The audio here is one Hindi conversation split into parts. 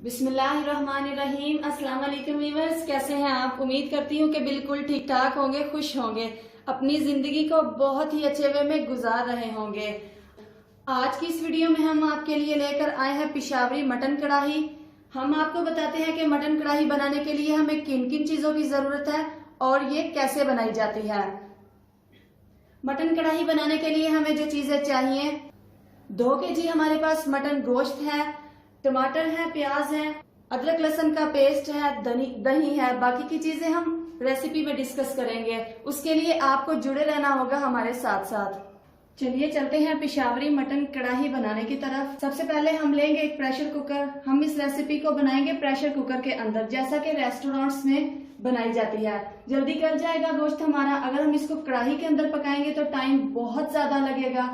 बिस्मिल्लाहिर्रहमानिर्रहीम। अस्सलाम वालेकुम व्यूअर्स, कैसे हैं आप? उम्मीद करती हूँ कि बिल्कुल ठीक ठाक होंगे, खुश होंगे, अपनी जिंदगी को बहुत ही अच्छे वे में गुजार रहे होंगे। आज की इस वीडियो में हम आपके लिए लेकर आए हैं पिशावरी मटन कढ़ाई। हम आपको बताते हैं कि मटन कढ़ाई बनाने के लिए हमें किन किन चीजों की जरूरत है और ये कैसे बनाई जाती है। मटन कढ़ाई बनाने के लिए हमें जो चीजें चाहिए, 2 kg हमारे पास मटन गोश्त है, टमाटर है, प्याज है, अदरक लहसुन का पेस्ट है, दही है। बाकी की चीजें हम रेसिपी में डिस्कस करेंगे, उसके लिए आपको जुड़े रहना होगा हमारे साथ साथ। चलिए चलते हैं पिशावरी मटन कढ़ाई बनाने की तरफ। सबसे पहले हम लेंगे एक प्रेशर कुकर। हम इस रेसिपी को बनाएंगे प्रेशर कुकर के अंदर, जैसा कि रेस्टोरेंट्स में बनाई जाती है। जल्दी गल जाएगा गोश्त हमारा। अगर हम इसको कढ़ाई के अंदर पकाएंगे तो टाइम बहुत ज्यादा लगेगा,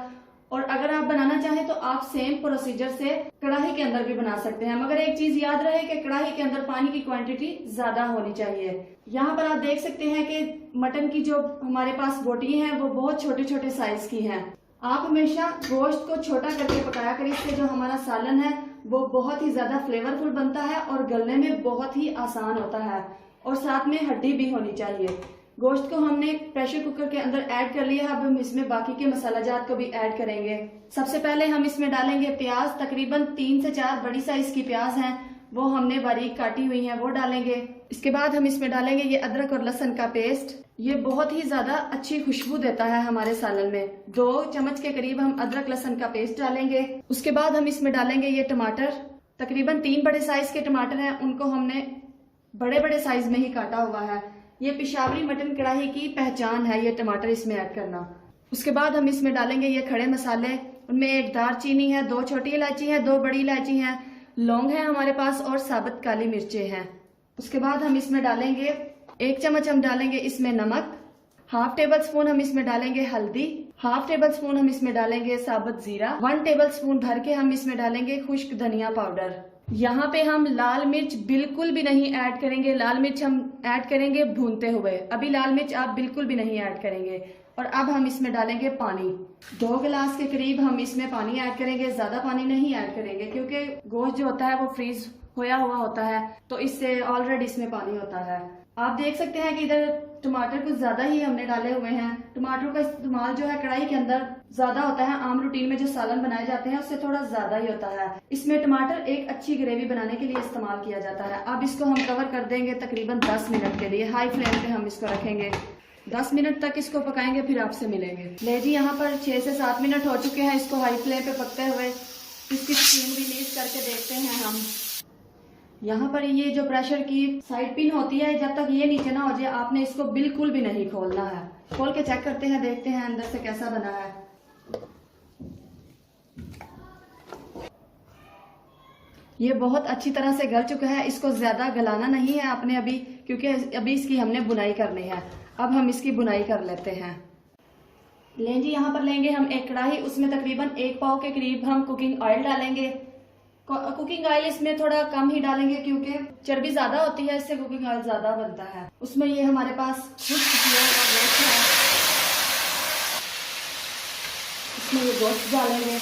और अगर आप बनाना चाहें तो आप सेम प्रोसीजर से कढ़ाई के अंदर भी बना सकते हैं। मगर एक चीज याद रहे कि कढ़ाई के अंदर पानी की क्वांटिटी ज्यादा होनी चाहिए। यहाँ पर आप देख सकते हैं कि मटन की जो हमारे पास बोटी हैं वो बहुत छोटे छोटे साइज की हैं। आप हमेशा गोश्त को छोटा करके पकाया करें, इससे जो हमारा सालन है वो बहुत ही ज्यादा फ्लेवरफुल बनता है और गलने में बहुत ही आसान होता है, और साथ में हड्डी भी होनी चाहिए। गोश्त को हमने प्रेशर कुकर के अंदर ऐड कर लिया। अब हम इसमें बाकी के मसाला जात को भी ऐड करेंगे। सबसे पहले हम इसमें डालेंगे प्याज। तकरीबन 3 से 4 बड़ी साइज की प्याज हैं, वो हमने बारीक काटी हुई हैं, वो डालेंगे। इसके बाद हम इसमें डालेंगे ये अदरक और लहसुन का पेस्ट। ये बहुत ही ज्यादा अच्छी खुशबू देता है हमारे सालन में। 2 चम्मच के करीब हम अदरक लहसुन का पेस्ट डालेंगे। उसके बाद हम इसमें डालेंगे ये टमाटर। तकरीबन 3 बड़े साइज के टमाटर हैं, उनको हमने बड़े बड़े साइज में ही काटा हुआ है। ये पिशावरी मटन कढ़ाई की पहचान है, ये टमाटर इसमें ऐड करना। उसके बाद हम इसमें डालेंगे ये खड़े मसाले। उनमें 1 दालचीनी है, 2 छोटी इलायची है, 2 बड़ी इलायची है, लौंग है हमारे पास, और साबुत काली मिर्चें हैं। उसके बाद हम इसमें डालेंगे 1 चम्मच हम डालेंगे इसमें नमक, 1/2 टेबल स्पून हम इसमें डालेंगे हल्दी, 1/2 टेबल स्पून हम इसमें डालेंगे साबुत जीरा, 1 टेबल स्पून भर के हम इसमें डालेंगे खुश्क धनिया पाउडर। यहाँ पे हम लाल मिर्च बिल्कुल भी नहीं ऐड करेंगे। लाल मिर्च हम ऐड करेंगे भूनते हुए, अभी लाल मिर्च आप बिल्कुल भी नहीं ऐड करेंगे। और अब हम इसमें डालेंगे पानी। 2 गिलास के करीब हम इसमें पानी ऐड करेंगे। ज्यादा पानी नहीं ऐड करेंगे क्योंकि गोश्त जो होता है वो फ्रीज होया हुआ होता है, तो इससे ऑलरेडी इसमें पानी होता है। आप देख सकते हैं कि इधर टमाटर कुछ ज्यादा ही हमने डाले हुए हैं। टमाटर का इस्तेमाल जो है कढ़ाई के अंदर ज्यादा होता है। आम रूटीन में जो सालन बनाए जाते हैं उससे थोड़ा ज्यादा ही होता है। इसमें टमाटर एक अच्छी ग्रेवी बनाने के लिए इस्तेमाल किया जाता है। अब इसको हम कवर कर देंगे तकरीबन 10 मिनट के लिए। हाई फ्लेम पे हम इसको रखेंगे। 10 मिनट तक इसको पकाएंगे, फिर आपसे मिलेंगे। ले जी, यहाँ पर 6 से 7 मिनट हो चुके हैं इसको हाई फ्लेम पे पकते हुए। इसकी स्टीम रिलीज करके देखते हैं हम। यहाँ पर ये जो प्रेशर की साइड पिन होती है, जब तक ये नीचे ना हो जाए आपने इसको बिल्कुल भी नहीं खोलना है। खोल के चेक करते हैं, देखते हैं अंदर से कैसा बना है। ये बहुत अच्छी तरह से गल चुका है। इसको ज्यादा गलाना नहीं है आपने अभी, क्योंकि अभी इसकी हमने बुनाई करनी है। अब हम इसकी बुनाई कर लेते हैं। लें जी, यहाँ पर लेंगे हम एक कढ़ाई। उसमें तकरीबन 1 पाव के करीब हम कुकिंग ऑयल डालेंगे। कुकिंग ऑयल इसमें थोड़ा कम ही डालेंगे क्योंकि चर्बी ज्यादा होती है, इससे कुकिंग ऑयल ज्यादा बनता है। उसमें ये हमारे पास खुश्क किया हुआ गोश्त है, इसमें ये गोश्त डालेंगे।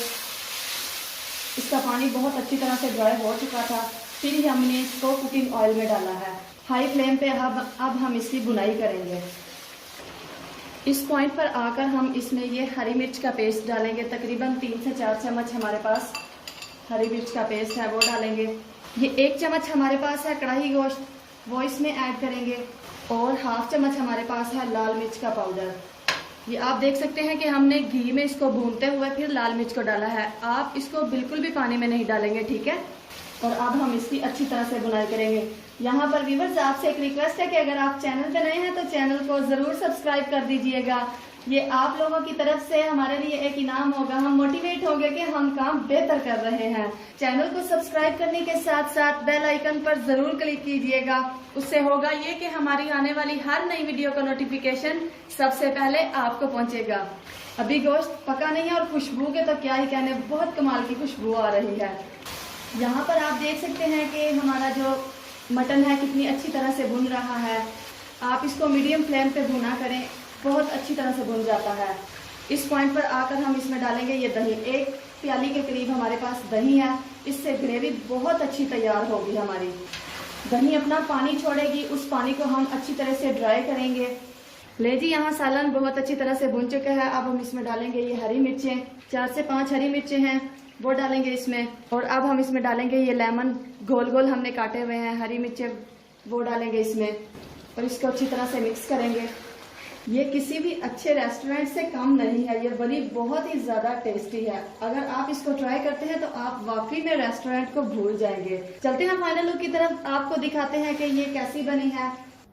इसका पानी बहुत अच्छी तरह से ड्राई हो चुका था, फिर हमने इसको कुकिंग ऑयल में डाला है। हाई फ्लेम पे अब हम इसकी बुनाई करेंगे। इस पॉइंट पर आकर हम इसमें ये हरी मिर्च का पेस्ट डालेंगे। तकरीबन 3 से 4 चम्मच हमारे पास हरी मिर्च का पेस्ट है, वो डालेंगे। ये 1 चम्मच हमारे पास है कढ़ाई गोश्त, वो इसमें ऐड करेंगे। और 1/2 चम्मच हमारे पास है लाल मिर्च का पाउडर। ये आप देख सकते हैं कि हमने घी में इसको भूनते हुए फिर लाल मिर्च को डाला है। आप इसको बिल्कुल भी पानी में नहीं डालेंगे, ठीक है। और अब हम इसकी अच्छी तरह से बुनाई करेंगे। यहाँ पर व्यूअर्स, आपसे एक रिक्वेस्ट है कि अगर आप चैनल पे नए हैं तो चैनल को जरूर सब्सक्राइब कर दीजिएगा। ये आप लोगों की तरफ से हमारे लिए एक इनाम होगा। हम मोटिवेट होंगे कि हम काम बेहतर कर रहे हैं। चैनल को सब्सक्राइब करने के साथ साथ बेल आइकन पर जरूर क्लिक कीजिएगा। उससे होगा ये कि हमारी आने वाली हर नई वीडियो का नोटिफिकेशन सबसे पहले आपको पहुंचेगा। अभी गोश्त पका नहीं है और खुशबू के तो क्या ही कहने, बहुत कमाल की खुशबू आ रही है। यहाँ पर आप देख सकते हैं कि हमारा जो मटन है कितनी अच्छी तरह से भुन रहा है। आप इसको मीडियम फ्लेम पे भुना करें, बहुत अच्छी तरह से भुन जाता है। इस पॉइंट पर आकर हम इसमें डालेंगे ये दही। 1 प्याली के करीब हमारे पास दही है, इससे ग्रेवी बहुत अच्छी तैयार होगी हमारी। दही अपना पानी छोड़ेगी, उस पानी को हम अच्छी तरह से ड्राई करेंगे। ले जी, यहाँ सालन बहुत अच्छी तरह से भुन चुका है। अब हम इसमें डालेंगे ये हरी मिर्चें, 4 से 5 हरी मिर्चें हैं वो डालेंगे इसमें। और अब हम इसमें डालेंगे ये लेमन, गोल गोल हमने काटे हुए हैं हरी मिर्चें, वो डालेंगे इसमें और इसको अच्छी तरह से मिक्स करेंगे। ये किसी भी अच्छे रेस्टोरेंट से कम नहीं है, ये बनी बहुत ही ज़्यादा टेस्टी है। अगर आप इसको ट्राई करते हैं तो आप वाकई में रेस्टोरेंट को भूल जाएंगे। चलते हैं फाइनल लुक की तरफ, आपको दिखाते हैं कि ये कैसी बनी है।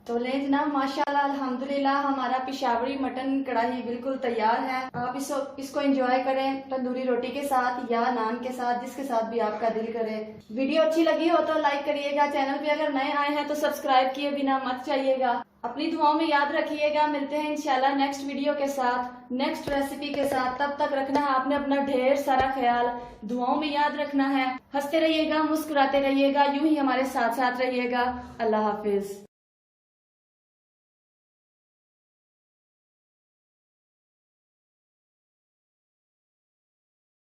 तो ले जनाब, माशाल्लाह अल्हम्दुलिल्लाह हमारा पिशावरी मटन कढ़ाई बिल्कुल तैयार है। आप इसको एंजॉय करें तंदूरी रोटी के साथ या नान के साथ, जिसके साथ भी आपका दिल करे। वीडियो अच्छी लगी हो तो लाइक करिएगा, चैनल पे अगर नए आए हैं तो सब्सक्राइब किए बिना मत जाइएगा। अपनी दुआओं में याद रखिएगा। मिलते हैं इंशाल्लाह नेक्स्ट वीडियो के साथ, नेक्स्ट रेसिपी के साथ। तब तक रखना है आपने अपना ढेर सारा ख्याल, दुआओं में याद रखना है। हंसते रहिएगा, मुस्कुराते रहिएगा, यूं ही हमारे साथ साथ रहिएगा। अल्लाह हाफिज।